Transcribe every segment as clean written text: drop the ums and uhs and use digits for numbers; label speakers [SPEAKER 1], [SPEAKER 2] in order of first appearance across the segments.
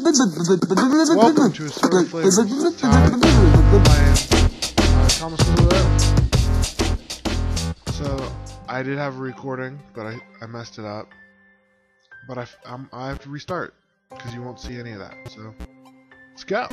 [SPEAKER 1] Welcome to Assorted Flavors. Time playing Thomas Blue. So I did have a recording, but I messed it up. But I have to restart because you won't see any of that. So let's go.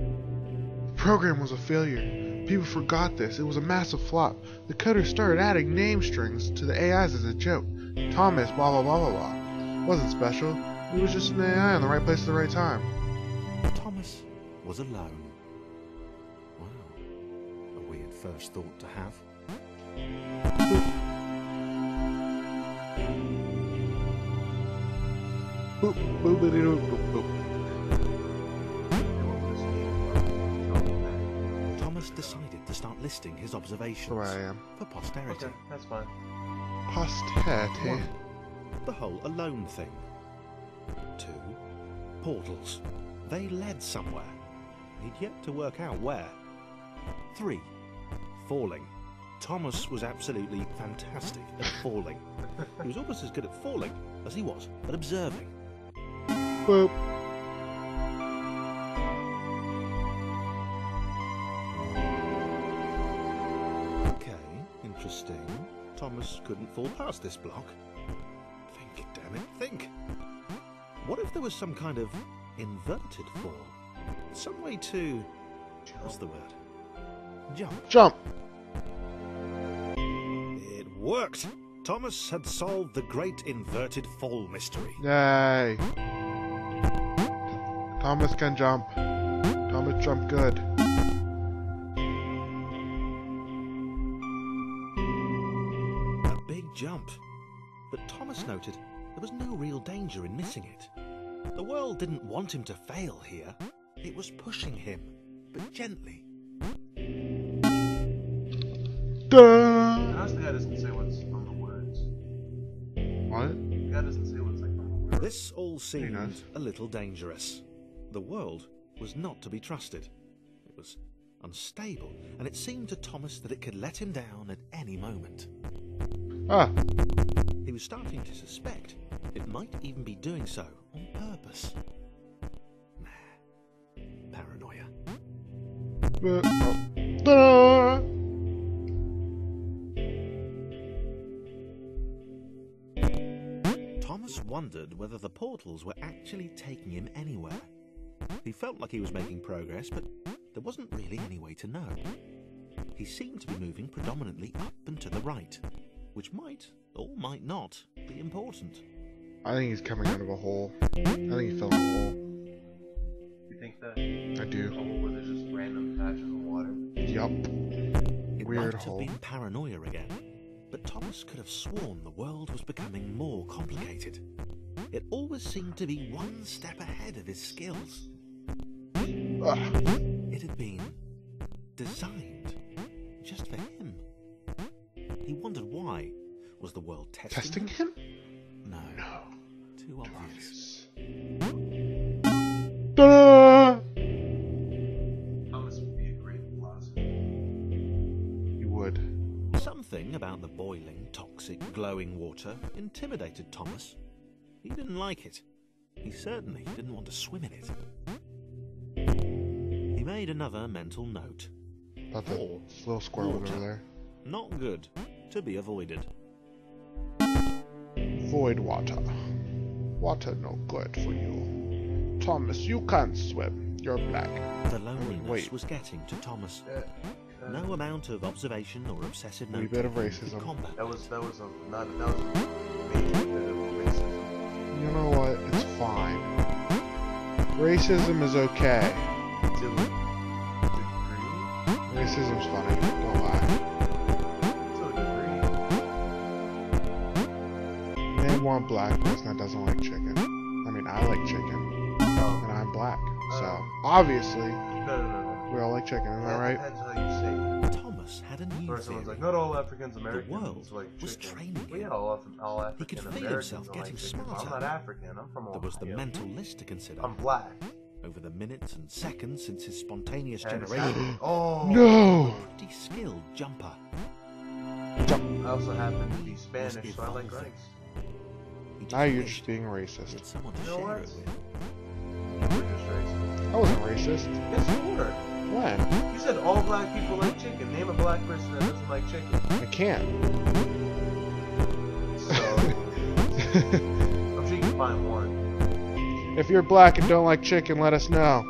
[SPEAKER 1] The program was a failure. People forgot this. It was a massive flop. The coders started adding name strings to the AIs as a joke. Thomas, blah blah blah blah blah. Wasn't special. He was just an AI in the right place at the right time.
[SPEAKER 2] Thomas was alone. Wow. A weird first thought to have.
[SPEAKER 1] Boop, boopity doop, boop, boop.
[SPEAKER 2] Thomas decided to start listing his observations
[SPEAKER 1] Where I am.
[SPEAKER 2] for posterity.
[SPEAKER 3] Okay, that's fine.
[SPEAKER 1] Posterity.
[SPEAKER 2] 1. The whole alone thing. 2. Portals. They led somewhere. He'd yet to work out where. 3. Falling. Thomas was absolutely fantastic at falling. He was almost as good at falling as he was at observing.
[SPEAKER 1] Boop.
[SPEAKER 2] Okay, interesting. Thomas couldn't fall past this block. Think, damn it, think! What if there was some kind of inverted fall? Some way to... what's the word? Jump.
[SPEAKER 1] Jump.
[SPEAKER 2] It worked! Thomas had solved the great inverted fall mystery.
[SPEAKER 1] Yay. Thomas can jump. Thomas jump good.
[SPEAKER 2] A big jump. But Thomas noted there was no real danger in missing it. The world didn't want him to fail here. It was pushing him, but gently.
[SPEAKER 1] Duh.
[SPEAKER 3] Notice the guy doesn't say what's on the words.
[SPEAKER 1] What?
[SPEAKER 3] The guy doesn't say what's like on the words.
[SPEAKER 2] This all seemed
[SPEAKER 1] knows.
[SPEAKER 2] a little dangerous. The world was not to be trusted. It was unstable, and it seemed to Thomas that it could let him down at any moment.
[SPEAKER 1] Ah.
[SPEAKER 2] He was starting to suspect it might even be doing so on purpose. Nah. Paranoia.
[SPEAKER 1] Duh.
[SPEAKER 2] Thomas wondered whether the portals were actually taking him anywhere. He felt like he was making progress, but there wasn't really any way to know. He seemed to be moving predominantly up and to the right, which might, or might not, be important.
[SPEAKER 1] I think he's coming out of a hole. I think he fell in a hole.
[SPEAKER 3] You think that?
[SPEAKER 1] I do.
[SPEAKER 3] A hole where there's just random patches of water?
[SPEAKER 1] Yup.
[SPEAKER 2] It
[SPEAKER 1] Weird
[SPEAKER 2] might
[SPEAKER 1] hole.
[SPEAKER 2] have been paranoia again, but Thomas could have sworn the world was becoming more complicated. It always seemed to be one step ahead of his skills.
[SPEAKER 1] Ah.
[SPEAKER 2] It had been designed just for him. He wondered why. Was the world
[SPEAKER 1] Testing him?
[SPEAKER 2] No.
[SPEAKER 1] No.
[SPEAKER 2] Too obvious.
[SPEAKER 1] Duh.
[SPEAKER 3] Thomas would be a great philosopher.
[SPEAKER 1] You would.
[SPEAKER 2] Something about the boiling, toxic, glowing water intimidated Thomas. He didn't like it. He certainly didn't want to swim in it. He made another mental note.
[SPEAKER 1] About the little squirrel over there.
[SPEAKER 2] Not good. To be avoided.
[SPEAKER 1] Void water. Water no good for you. Thomas, you can't swim. You're black.
[SPEAKER 2] The loneliness
[SPEAKER 1] Wait.
[SPEAKER 2] was getting to Thomas. No amount of observation or obsessive
[SPEAKER 1] Wee
[SPEAKER 2] note
[SPEAKER 1] bit of
[SPEAKER 2] could
[SPEAKER 1] racism.
[SPEAKER 2] combat
[SPEAKER 3] That was a major bit of racism.
[SPEAKER 1] You know what? It's fine. Racism is okay.
[SPEAKER 3] To a degree.
[SPEAKER 1] Racism's funny. Don't lie.
[SPEAKER 3] To a degree.
[SPEAKER 1] Name one black person that doesn't like chicken. I mean, I like chicken. And I'm black. So, obviously,
[SPEAKER 3] No.
[SPEAKER 1] we all like chicken. Am I right?
[SPEAKER 3] Depends how you say it.
[SPEAKER 2] Thomas had a new
[SPEAKER 3] Or someone's
[SPEAKER 2] theory.
[SPEAKER 3] like, not all Africans Americans
[SPEAKER 2] world
[SPEAKER 3] like
[SPEAKER 2] was
[SPEAKER 3] chicken.
[SPEAKER 2] training
[SPEAKER 3] Well,
[SPEAKER 2] him.
[SPEAKER 3] yeah, all
[SPEAKER 2] He could
[SPEAKER 3] African
[SPEAKER 2] feel
[SPEAKER 3] Americans
[SPEAKER 2] himself
[SPEAKER 3] like
[SPEAKER 2] getting
[SPEAKER 3] chicken.
[SPEAKER 2] smarter.
[SPEAKER 3] I'm not African. I'm from Ohio.
[SPEAKER 2] There was the mental list to consider.
[SPEAKER 3] I'm black.
[SPEAKER 2] Over the minutes and seconds since his spontaneous
[SPEAKER 3] And-
[SPEAKER 2] generation,
[SPEAKER 3] Oh
[SPEAKER 1] No!
[SPEAKER 2] pretty skilled jumper.
[SPEAKER 1] Jump.
[SPEAKER 3] I also happen to be Spanish, so I like rice.
[SPEAKER 1] Now you're just being racist.
[SPEAKER 2] He had someone to
[SPEAKER 3] You know
[SPEAKER 2] share
[SPEAKER 3] what?
[SPEAKER 2] it with.
[SPEAKER 3] You're just racist.
[SPEAKER 1] I wasn't racist.
[SPEAKER 3] Yes, you were.
[SPEAKER 1] When?
[SPEAKER 3] You said all black people like chicken. Name a black person that doesn't like chicken.
[SPEAKER 1] I can't.
[SPEAKER 3] So, I'm sure you can find one.
[SPEAKER 1] If you're black and don't like chicken, let us know.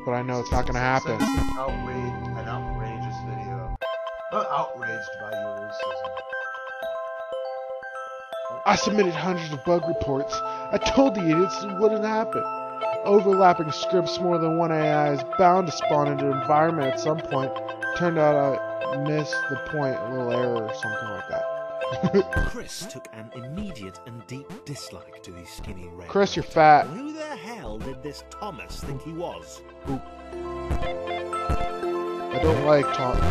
[SPEAKER 1] But I know it's not gonna happen.
[SPEAKER 3] Send us an outrageous video. Not outraged by your racism.
[SPEAKER 1] I submitted hundreds of bug reports. I told the idiots it wouldn't happen. Overlapping scripts more than one AI is bound to spawn into an environment at some point. Turned out I missed the point, a little error or something like that.
[SPEAKER 2] Chris took an immediate and deep dislike to the skinny red.
[SPEAKER 1] Chris, you're fat.
[SPEAKER 2] Who the hell did this Thomas think he was?
[SPEAKER 1] Oop. I don't like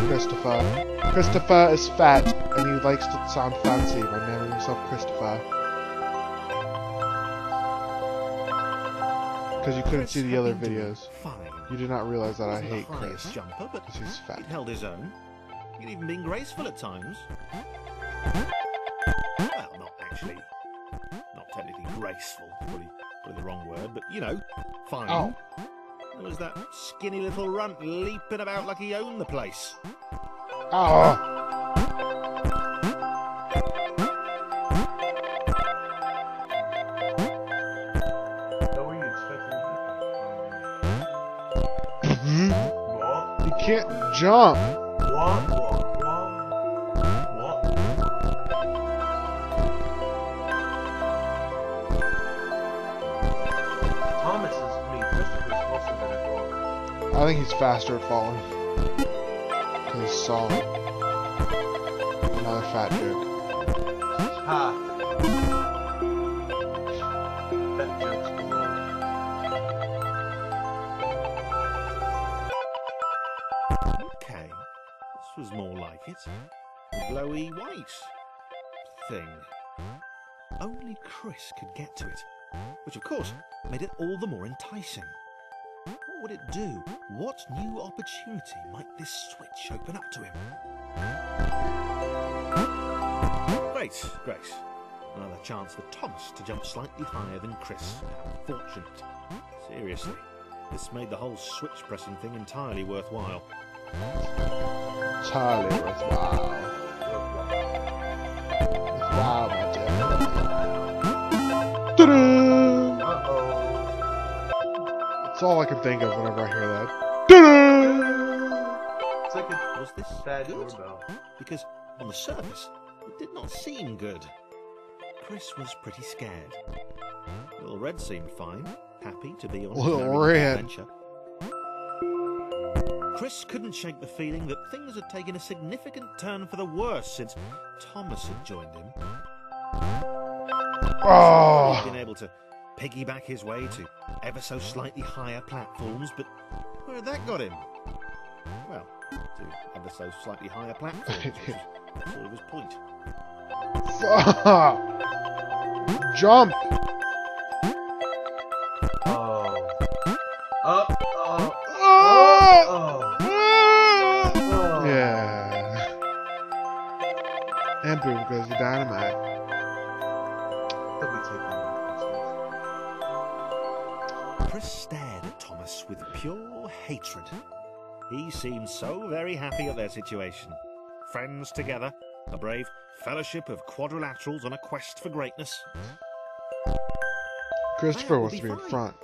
[SPEAKER 1] Christopher. Christopher is fat, and he likes to sound fancy by naming himself Christopher. Because you couldn't
[SPEAKER 2] Chris
[SPEAKER 1] see the
[SPEAKER 2] had
[SPEAKER 1] other
[SPEAKER 2] been doing
[SPEAKER 1] videos.
[SPEAKER 2] Fine.
[SPEAKER 1] You did not realize that I
[SPEAKER 2] Wasn't the
[SPEAKER 1] hate Chris.
[SPEAKER 2] highest jumper, but
[SPEAKER 1] Because he's fat.
[SPEAKER 2] he'd held his own. He'd even been graceful at times. Well, not actually. Not technically graceful. Probably the wrong word, but you know, fine.
[SPEAKER 1] Oh.
[SPEAKER 2] There was that skinny little runt leaping about like he owned the place.
[SPEAKER 1] Oh.
[SPEAKER 3] What were you expecting to happen? What?
[SPEAKER 1] You can't jump.
[SPEAKER 3] What? Christopher's also been a goer.
[SPEAKER 1] I think he's faster at falling. Because he's solid. Another fat joke.
[SPEAKER 3] Ha! That joke's below.
[SPEAKER 2] Okay, this was more like it. The glowy white thing. Only Chris could get to it, which of course made it all the more enticing. What would it do? What new opportunity might this switch open up to him? Great. Another chance for Thomas to jump slightly higher than Chris. How fortunate. Seriously, this made the whole switch pressing thing entirely worthwhile.
[SPEAKER 1] Entirely worthwhile. Wow, my dear. Ta-da!
[SPEAKER 3] Uh-oh.
[SPEAKER 1] That's all I can think of whenever I hear that. Ta-da!
[SPEAKER 3] It's like a
[SPEAKER 2] Was this
[SPEAKER 3] bad
[SPEAKER 2] good?
[SPEAKER 3] doorbell.
[SPEAKER 2] Because on the surface, it did not seem good. Chris was pretty scared. Little Red seemed fine, happy to be on
[SPEAKER 1] Little
[SPEAKER 2] his merry
[SPEAKER 1] Red.
[SPEAKER 2] adventure. Chris couldn't shake the feeling that things had taken a significant turn for the worse since Thomas had joined him.
[SPEAKER 1] Oh!
[SPEAKER 2] He'd been able to piggyback his way to ever so slightly higher platforms, but where had that got him? Well, to ever so slightly higher platforms, which was sort of his point.
[SPEAKER 1] Fuck! Jump!
[SPEAKER 3] Oh. Up. Oh.
[SPEAKER 1] Oh!
[SPEAKER 3] Oh.
[SPEAKER 1] Yeah. And boom goes the dynamite.
[SPEAKER 3] He'll be taking that.
[SPEAKER 2] Chris stared at Thomas with pure hatred. He seemed so very happy at their situation. Friends together, a brave fellowship of quadrilaterals on a quest for greatness.
[SPEAKER 1] Christopher
[SPEAKER 2] That would
[SPEAKER 1] wants to
[SPEAKER 2] be
[SPEAKER 1] be in
[SPEAKER 2] fine.
[SPEAKER 1] front.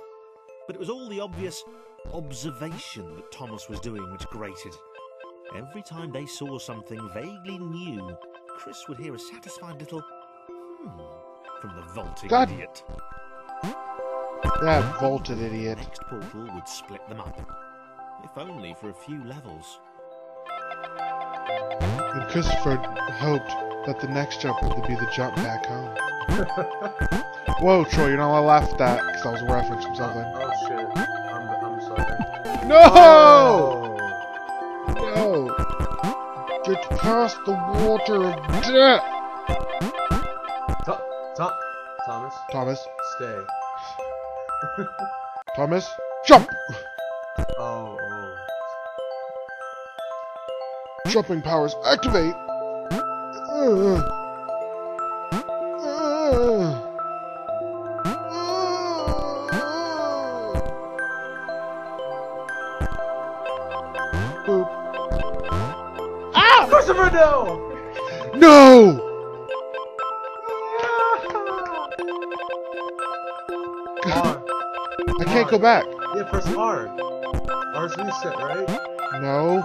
[SPEAKER 2] But it was all the obvious observation that Thomas was doing which grated. Every time they saw something vaguely new, Chris would hear a satisfied little from the vaulting
[SPEAKER 1] God.
[SPEAKER 2] idiot.
[SPEAKER 1] That vaulted
[SPEAKER 2] The
[SPEAKER 1] idiot.
[SPEAKER 2] next portal would split them up, if only for a few levels.
[SPEAKER 1] And Christopher hoped that the next jump would be the jump back home. Whoa, Troy, you're not allowed to laugh at that, because that was a reference from something.
[SPEAKER 3] Oh shit. I'm sorry.
[SPEAKER 1] No!
[SPEAKER 3] Oh.
[SPEAKER 1] No! Get past the water of death!
[SPEAKER 3] Thomas,
[SPEAKER 1] Thomas.
[SPEAKER 3] stay.
[SPEAKER 1] Thomas. Jump!
[SPEAKER 3] Oh.
[SPEAKER 1] Jumping powers activate! Boop. Ah!
[SPEAKER 3] Christopher, no!
[SPEAKER 1] No!
[SPEAKER 3] R.
[SPEAKER 1] I can't go back.
[SPEAKER 3] Yeah, press R. R's reset, right?
[SPEAKER 1] No.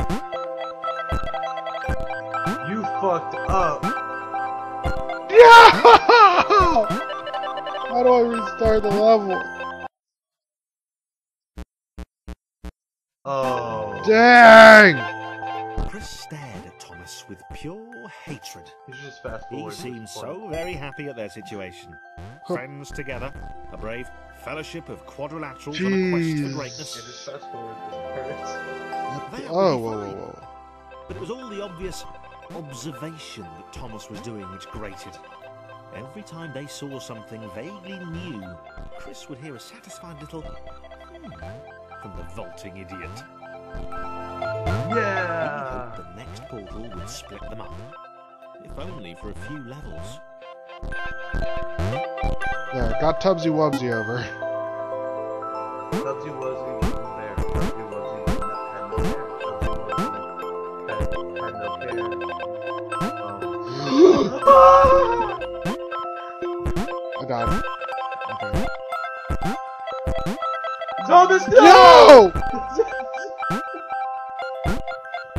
[SPEAKER 3] You fucked up.
[SPEAKER 1] No! How do I restart the level?
[SPEAKER 3] Oh.
[SPEAKER 1] Dang!
[SPEAKER 2] Chris stared at Thomas with pure hatred.
[SPEAKER 3] You should just fast
[SPEAKER 2] He
[SPEAKER 3] forward.
[SPEAKER 2] seemed so very happy at their situation. Friends together, a brave fellowship of quadrilaterals on a quest for
[SPEAKER 1] Jeez.
[SPEAKER 3] Yeah,
[SPEAKER 2] greatness.
[SPEAKER 3] just fast forward. It hurts.
[SPEAKER 2] That
[SPEAKER 1] Oh,
[SPEAKER 2] would be
[SPEAKER 1] whoa,
[SPEAKER 2] fine.
[SPEAKER 1] whoa, whoa.
[SPEAKER 2] But it was all the obvious observation that Thomas was doing which grated. Every time they saw something vaguely new, Chris would hear a satisfied little from the vaulting idiot. He
[SPEAKER 3] Yeah.
[SPEAKER 2] hoped the next portal would split them up, if only for a few levels.
[SPEAKER 1] There, got Tubsy Wubsy over.
[SPEAKER 3] Tubsy Wubsy wasn't there. Tubsy Wubsy had no hair. Tubsy Wubsy had no
[SPEAKER 1] I died. Okay.
[SPEAKER 3] Thomas,
[SPEAKER 1] No!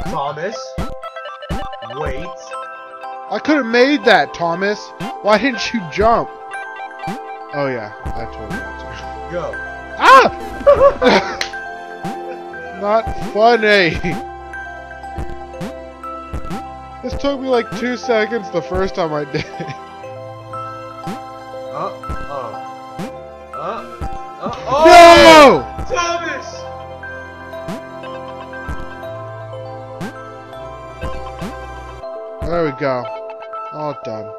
[SPEAKER 3] Thomas, wait.
[SPEAKER 1] I could have made that, Thomas. Why didn't you jump? Oh yeah, I told you not to.
[SPEAKER 3] Go.
[SPEAKER 1] Ah! Not funny. This took me like 2 seconds the first time I did it.
[SPEAKER 3] Oh!
[SPEAKER 1] No!
[SPEAKER 3] Thomas!
[SPEAKER 1] There we go. All done.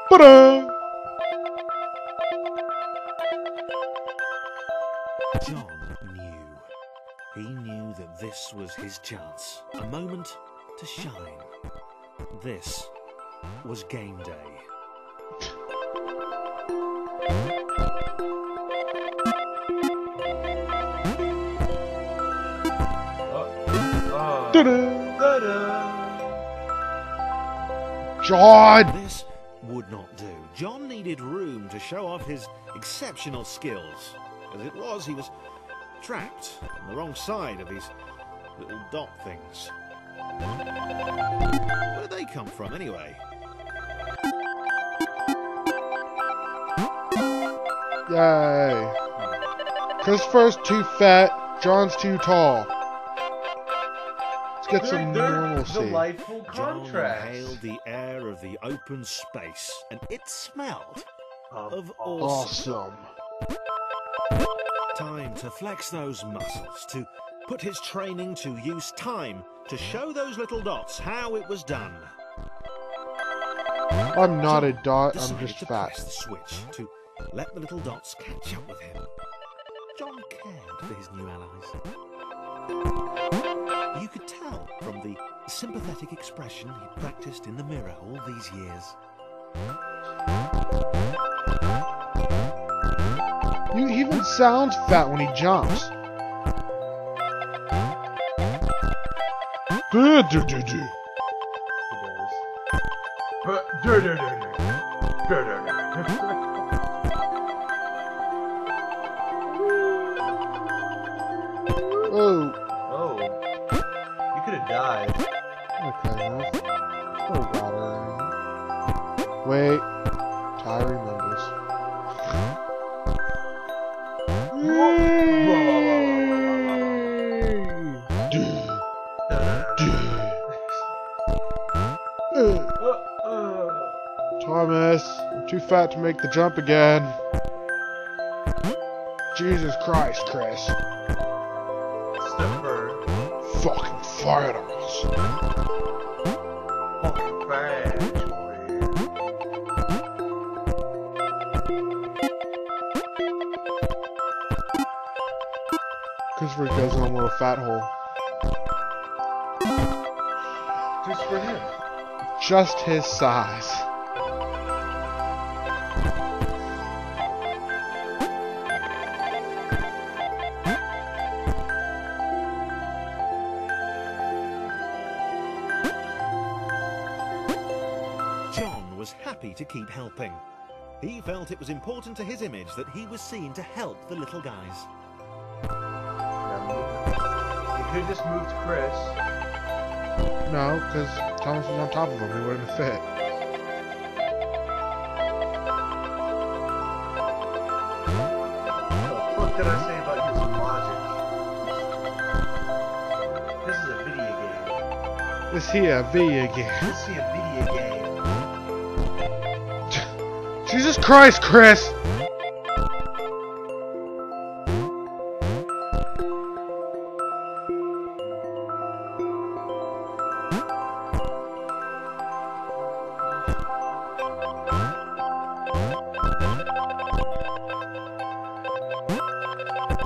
[SPEAKER 1] Ta-da!
[SPEAKER 2] John knew. He knew that this was his chance. A moment to shine. This was game day.
[SPEAKER 1] Ta-da!
[SPEAKER 3] Ta-da!
[SPEAKER 1] John!
[SPEAKER 2] This would not do. John needed room to show off his exceptional skills. As it was, he was trapped on the wrong side of these little dot things. Where'd they come from, anyway?
[SPEAKER 1] Yay. Christopher's too fat, John's too tall. Let's get some normalcy.
[SPEAKER 3] Delightful
[SPEAKER 2] John
[SPEAKER 3] contrast.
[SPEAKER 2] inhaled the air of the open space, and it smelled of
[SPEAKER 1] Awesome.
[SPEAKER 2] Time to flex those muscles, to put his training to use, time to show those little dots how it was done.
[SPEAKER 1] I'm not a dot, I'm
[SPEAKER 2] Decided
[SPEAKER 1] just
[SPEAKER 2] to
[SPEAKER 1] fat.
[SPEAKER 2] press the switch to let the little dots catch up with him. John cared for his new allies. You could tell from the sympathetic expression he'd practiced in the mirror all these years.
[SPEAKER 1] He even sounds fat when he jumps. Do-do-do-do. Oh,
[SPEAKER 3] Oh. You could have died.
[SPEAKER 1] okay, enough. No water. Wait, Ty remembers. Thomas, I'm too fat to make the jump again. Jesus Christ, Chris.
[SPEAKER 3] Stepper.
[SPEAKER 1] Fucking fired on us.
[SPEAKER 3] Fucking fast,
[SPEAKER 1] Christopher goes in a little fat hole.
[SPEAKER 3] just for him.
[SPEAKER 1] Just his size.
[SPEAKER 2] John was happy to keep helping. He felt it was important to his image that he was seen to help the little guys.
[SPEAKER 3] You could have just moved Chris.
[SPEAKER 1] No, because Thomas was on top of him. He wouldn't have fit.
[SPEAKER 3] What did I say about using logic? This is a video game.
[SPEAKER 1] Is he a video game?
[SPEAKER 3] This is a video game.
[SPEAKER 1] Jesus Christ, Chris!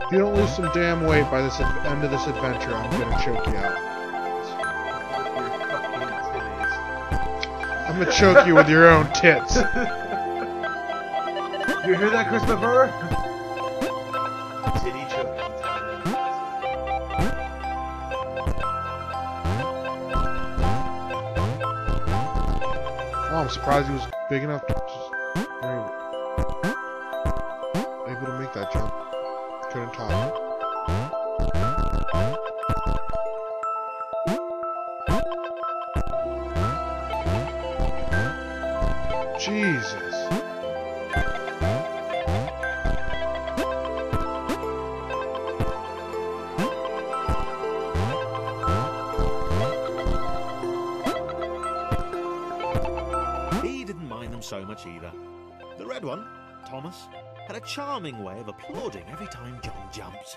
[SPEAKER 1] If you don't lose some damn weight by this end of this adventure, I'm gonna choke you out. I'm gonna choke you with your own tits.
[SPEAKER 3] You hear that, Christopher? Titty choking time.
[SPEAKER 1] Oh, I'm surprised he was big enough to just able to make that jump. Couldn't talk. Jesus.
[SPEAKER 2] He didn't mind them so much either. The red one, Thomas, had a charming way of applauding every time John jumped.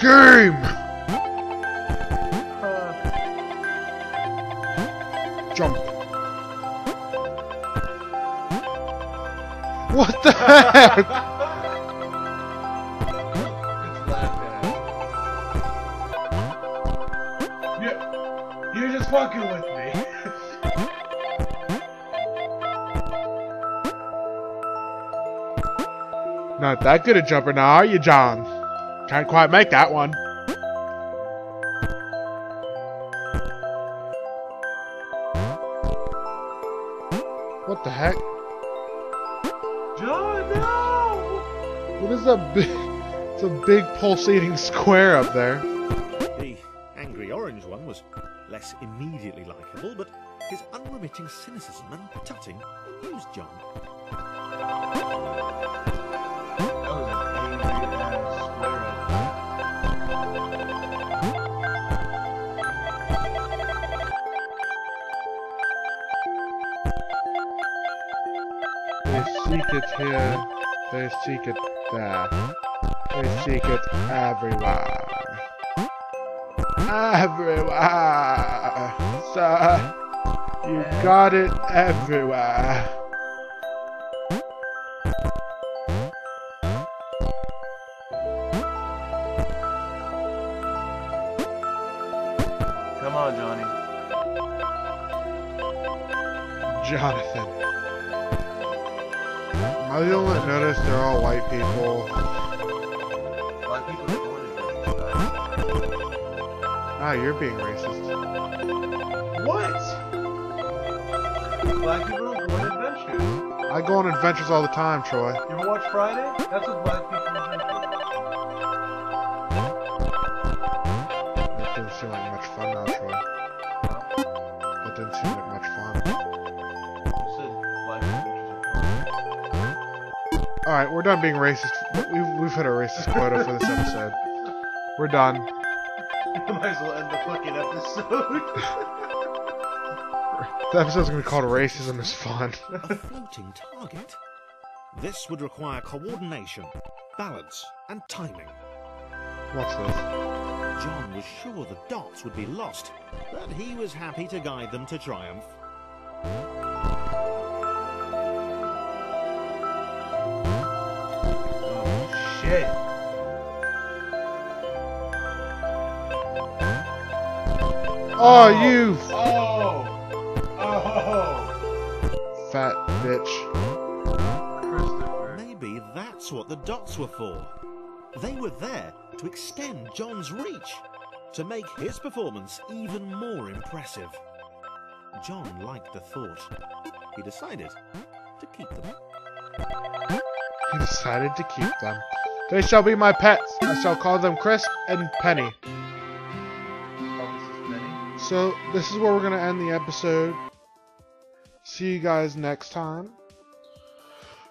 [SPEAKER 1] Game! Jump. What the heck?
[SPEAKER 3] It's laughing at you. You're just fucking with me.
[SPEAKER 1] Not that good a jumper now, are you, John? Can't quite make that one. What the heck?
[SPEAKER 3] John, no!
[SPEAKER 1] What is that big... It's a big pulsating square up there.
[SPEAKER 2] The angry orange one was less immediately likeable, but his unremitting cynicism and tutting amused John.
[SPEAKER 3] That was an angry ass
[SPEAKER 1] They seek it here, they seek it there, they seek it everywhere. Everywhere! Sir, you got it everywhere.
[SPEAKER 3] Come on, Johnny.
[SPEAKER 1] Jonathan. Am I the only one that noticed they're all white people?
[SPEAKER 3] Black people are born in
[SPEAKER 1] Ah, you're being racist.
[SPEAKER 3] What? Black people don't go on adventures.
[SPEAKER 1] I go on adventures all the time, Troy.
[SPEAKER 3] You ever watch Friday? That's what black people do.
[SPEAKER 1] That didn't seem like much fun now, Troy. That didn't seem like much fun.
[SPEAKER 3] You said black people.
[SPEAKER 1] Alright, we're done being racist. We've hit our racist quota for this episode. We're done.
[SPEAKER 3] You might as well end the fucking episode.
[SPEAKER 1] The episode's gonna be called Racism is Fun.
[SPEAKER 2] A floating target. This would require coordination, balance, and timing.
[SPEAKER 1] What's this?
[SPEAKER 2] John was sure the dots would be lost, but he was happy to guide them to triumph.
[SPEAKER 3] shit.
[SPEAKER 1] Oh, you
[SPEAKER 3] Oh!
[SPEAKER 1] fat bitch.
[SPEAKER 3] Christopher.
[SPEAKER 2] Maybe that's what the dots were for. They were there to extend John's reach, to make his performance even more impressive. John liked the thought. He decided to keep them.
[SPEAKER 1] He decided to keep them. They shall be my pets. I shall call them Crisp and Penny.
[SPEAKER 3] Oh, this is Penny.
[SPEAKER 1] So, this is where we're going to end the episode. See you guys next time.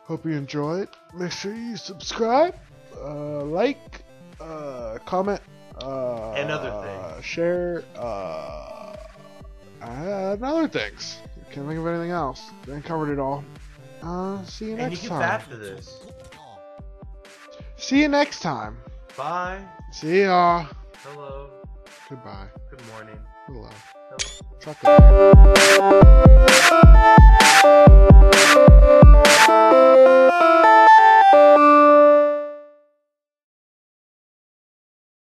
[SPEAKER 1] Hope you enjoyed. Make sure you subscribe, like, comment,
[SPEAKER 3] and other things.
[SPEAKER 1] Share, and other things. Can't think of anything else. I covered it all. See you
[SPEAKER 3] And
[SPEAKER 1] next
[SPEAKER 3] you
[SPEAKER 1] time.
[SPEAKER 3] get after this.
[SPEAKER 1] See you next time.
[SPEAKER 3] Bye.
[SPEAKER 1] See ya.
[SPEAKER 3] Hello.
[SPEAKER 1] Goodbye.
[SPEAKER 3] Good morning.
[SPEAKER 1] Hello.
[SPEAKER 3] Hello.
[SPEAKER 1] Chocolate.